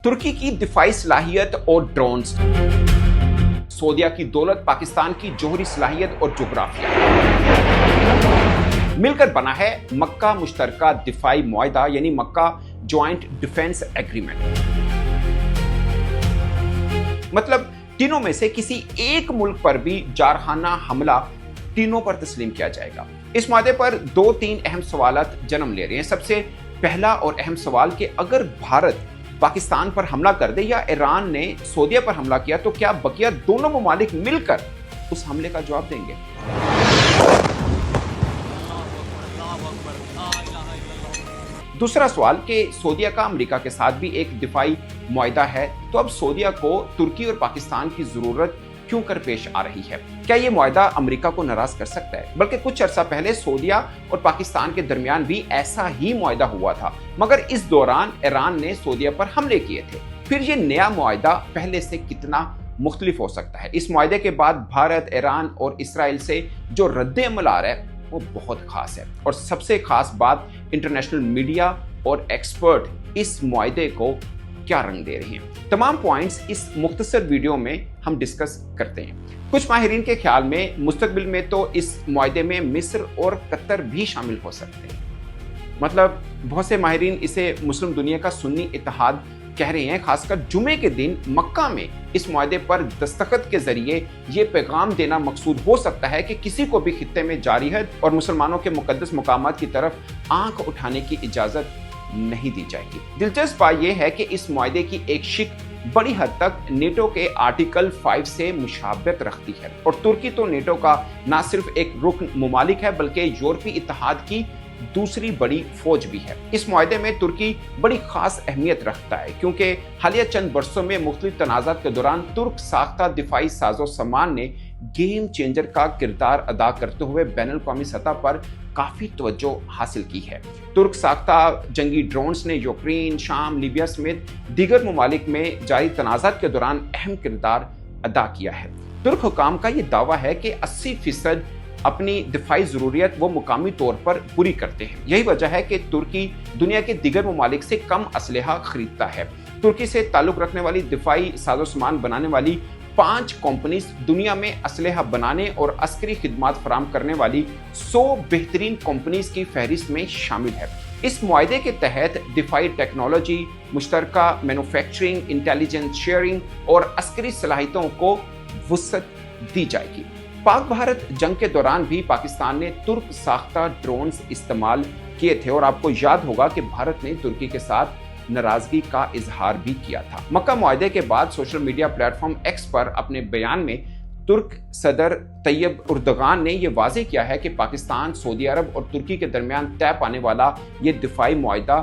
तुर्की की दिफाई सलाहियत और ड्रोन्स, सऊदीया की दौलत, पाकिस्तान की जोहरी सलाहियत और जोग्राफिया मिलकर बना है मक्का मुश्तरका दिफाई मुआहदा यानी मक्का ज्वाइंट डिफेंस एग्रीमेंट। मतलब तीनों में से किसी एक मुल्क पर भी जारहाना हमला तीनों पर तस्लीम किया जाएगा। इस मुआहदे पर दो तीन अहम सवालात जन्म ले रहे हैं। सबसे पहला और अहम सवाल कि अगर भारत पाकिस्तान पर हमला कर दे या ईरान ने सऊदीया पर हमला किया तो क्या बकिया दोनों ममालिक मिलकर उस हमले का जवाब देंगे? दूसरा सवाल कि सऊदीया का अमेरिका के साथ भी एक दिफाई मुआहदा है, तो अब सऊदीया को तुर्की और पाकिस्तान की जरूरत क्यों कर पेश आ रही है? क्या यह मुआहदा अमेरिका को नाराज कर सकता है? बल्कि कुछ अरसा पहले सऊदीया और पाकिस्तान के दरमियान भी ऐसा ही मुआहदा हुआ था, मगर इस दौरान ईरान ने सऊदीया पर हमले किए थे। फिर ये नया मुआहदा पहले से कितना मुख्तलिफ हो सकता है? इस मुआहदे के बाद भारत, ईरान और इसराइल से जो रद्द अमल आ रहा है वो बहुत खास है। और सबसे खास बात, इंटरनेशनल मीडिया और एक्सपर्ट इस मुआहदे को क्या रंग दे रहे हैं। तमाम पॉइंट्स इस मुख्तसर वीडियो में हम डिस्कस करते हैं। कुछ माहिरीन के ख्याल में मुस्तकबिल में तो इस मुआहदे में मिस्र और कतर भी शामिल हो सकते हैं। मतलब बहुत से माहिरीन इसे मुस्लिम दुनिया का सुन्नी इत्तेहाद कह रहे हैं। खासकर जुमे के दिन मक्का में इस मुआहदे पर दस्तखत के जरिए ये पैगाम देना मकसूद हो सकता है कि किसी को भी खित्ते में जारिहत और मुसलमानों के मुकद्दस मुकामात की तरफ आंख उठाने की इजाजत नहीं दी जाएगी। दिलचस्प बात यह है कि इस मुआहदे की एक शिक बड़ी हद तक नेटो के आर्टिकल 5 से मुशाबहत रखती है। और तुर्की तो नेटो का न सिर्फ एक रुकन मुमालिक है बल्कि यूरोपीय इत्तेहाद की दूसरी बड़ी फौज भी है। इस मुआहदे में तुर्की बड़ी खास अहमियत रखता है क्योंकि हालिया चंद बरसों में मुख्तलिफ तनाज़ात के दौरान तुर्क साख्ता दिफाई साजो सामान ने गेम चेंजर का किरदार अदा करते हुए बैनुल-अक़वामी सतह पर काफी तवज्जो हासिल की है। तुर्क साख्ता जंगी ड्रोन्स ने यूक्रेन, शाम, लीबिया समेत दीगर ममालिक में जारी तनाज़ात के दौरान अहम किरदार अदा किया है। तुर्क हुकाम का ये दावा है कि 80% अपनी दिफाई जरूरियत वो मुकामी तौर पर पूरी करते हैं। यही वजह है कि तुर्की दुनिया के दीगर ममालिक से कम असलहा खरीदता है। तुर्की से ताल्लुक रखने वाली दिफाई साजो सामान बनाने वाली 5 कंपनीज दुनिया में असलहा बनाने और अस्करी खिदमात फराम करने वाली 100 बेहतरीन कंपनीज की फहरिस्त में शामिल है। इस मुआहदे के तहत दिफाई टेक्नोलॉजी, मुश्तरका मैन्युफैक्चरिंग, इंटेलिजेंस शेयरिंग और अस्करी सलाहियतों को वुसअत दी जाएगी। पाक भारत जंग के दौरान भी पाकिस्तान ने तुर्क साख्ता ड्रोन्स इस्तेमाल किए थे और आपको याद होगा कि भारत ने तुर्की के साथ नाराजगी का इजहार भी किया था। मक्का मुआहदे के बाद सोशल मीडिया प्लेटफॉर्म एक्स पर अपने बयान में तुर्क सदर तैयब उर्दगान ने यह वाज़ेह किया है कि पाकिस्तान, सऊदी अरब और तुर्की के दरमियान तय पाने वाला ये दिफाई मुआहदा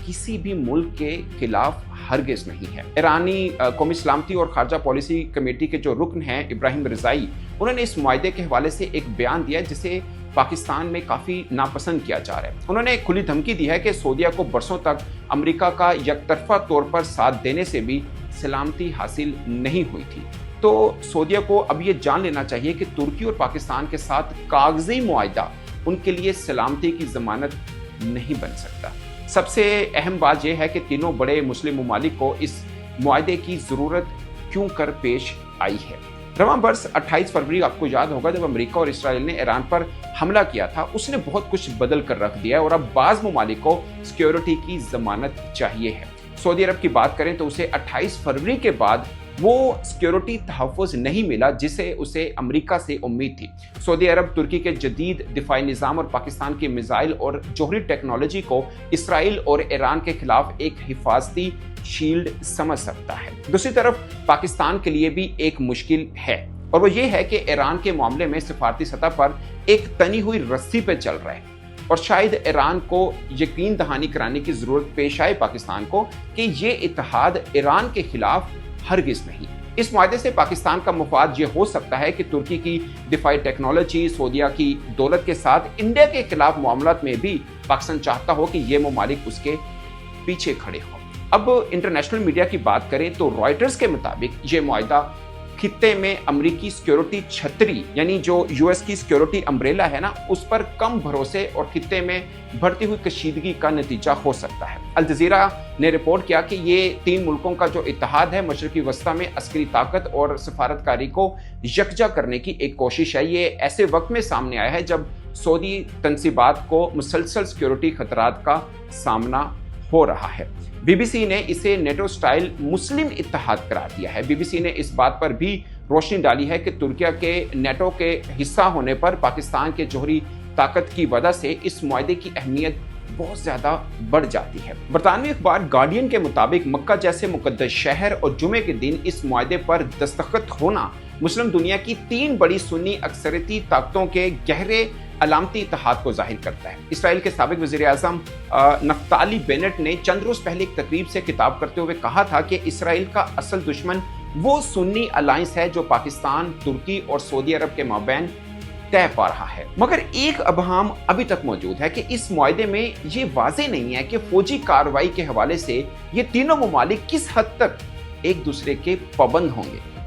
किसी भी मुल्क के खिलाफ हरगिज नहीं है। ईरानी कौमी सलामती और खारजा पॉलिसी कमेटी के जो रुकन हैं इब्राहिम रज़ाई, उन्होंने इस मुआहदे के हवाले से एक बयान दिया जिसे पाकिस्तान में काफ़ी नापसंद किया जा रहा है। उन्होंने एक खुली धमकी दी है कि सऊदीया को बरसों तक अमेरिका का यकतरफा तौर पर साथ देने से भी सलामती हासिल नहीं हुई थी। तो सऊदीया को अब ये जान लेना चाहिए कि तुर्की और पाकिस्तान के साथ कागजी मुआहदा उनके लिए सलामती की जमानत नहीं बन सकता। सबसे अहम बात यह है कि तीनों बड़े मुस्लिम ममालिक को इस मुआहदे की ज़रूरत क्यों कर पेश आई है। रवां बरस 28 फरवरी आपको याद होगा जब अमेरिका और इसराइल ने ईरान पर हमला किया था, उसने बहुत कुछ बदल कर रख दिया है और अब बाज़ ममालिक को सिक्योरिटी की जमानत चाहिए है। सऊदी अरब की बात करें तो उसे 28 फरवरी के बाद वो सिक्योरिटी तहफ़्फ़ुज़ नहीं मिला जिसे उसे अमेरिका से उम्मीद थी। सऊदी अरब तुर्की के जदीद दिफाई निज़ाम और पाकिस्तान के मिसाइल और जोहरी टेक्नोलॉजी को इसराइल और ईरान के खिलाफ एक हिफाजती शील्ड समझ सकता है। दूसरी तरफ पाकिस्तान के लिए भी एक मुश्किल है और वो ये है कि ईरान के मामले में सिफारती सतह पर एक तनी हुई रस्सी पे चल रहा है और शायद ईरान को यकीन दहानी कराने की ज़रूरत पेश आए पाकिस्तान को कि ये इत्तेहाद ईरान के खिलाफ हरगिज नहीं। इस मुआहदे से पाकिस्तान का मुफाद ये हो सकता है कि तुर्की की दिफाई टेक्नोलॉजी, सऊदीया की दौलत के साथ इंडिया के खिलाफ मामलात में भी पाकिस्तान चाहता हो कि ये ममालिक उसके पीछे खड़े हों। अब इंटरनेशनल मीडिया की बात करें तो रॉयटर्स के मुताबिक ये मुआहदा खित्ते में अमरीकी सिक्योरिटी छतरी यानी जो यूएस की सिक्योरिटी अम्ब्रेला है ना, उस पर कम भरोसे और खित्ते में बढ़ती हुई कशीदगी का नतीजा हो सकता है। अल जजीरा ने रिपोर्ट किया कि ये 3 मुल्कों का जो इत्तेहाद है मशरकी वस्ता में अस्करी ताकत और सफारतकारी को यकजा करने की एक कोशिश है। ये ऐसे वक्त में सामने आया है जब सऊदी तंसीबात को मुसलसल सिक्योरिटी खतरात का सामना हो रहा है। बीबीसी ने इसे नेटो स्टाइल मुस्लिम इत्तेहाद करार दिया है। बीबीसी ने इस बात पर भी रोशनी डाली है कि तुर्की के नेटो के हिस्सा होने पर पाकिस्तान के जोहरी ताकत की वजह से इस मुआहदे की अहमियत बहुत ज्यादा बढ़ जाती है। बरतानवी अखबार गार्डियन के मुताबिक मक्का जैसे मुकद्दस शहर और जुमे के दिन इस मुआहदे पर दस्तखत होना मुस्लिम दुनिया की 3 बड़ी सुन्नी अक्सरियती ताकतों के गहरे अलामती इत्तेहाद को जाहिर करता है। इसराइल के साबिक वज़ीर आज़म नफ्ताली बेनेट ने चंद रोज पहले एक तकरीब से खिताब करते हुए कहा था कि इसराइल का असल दुश्मन वो सुन्नी अलायंस है जो पाकिस्तान, तुर्की और सऊदी अरब के माबैन तय पा रहा है। मगर एक अबहम अभी तक मौजूद है कि इस मुआहदे में ये वाज़ेह नहीं है कि फौजी कार्रवाई के हवाले से ये तीनों ममालिक किस हद तक एक दूसरे के पाबंद होंगे।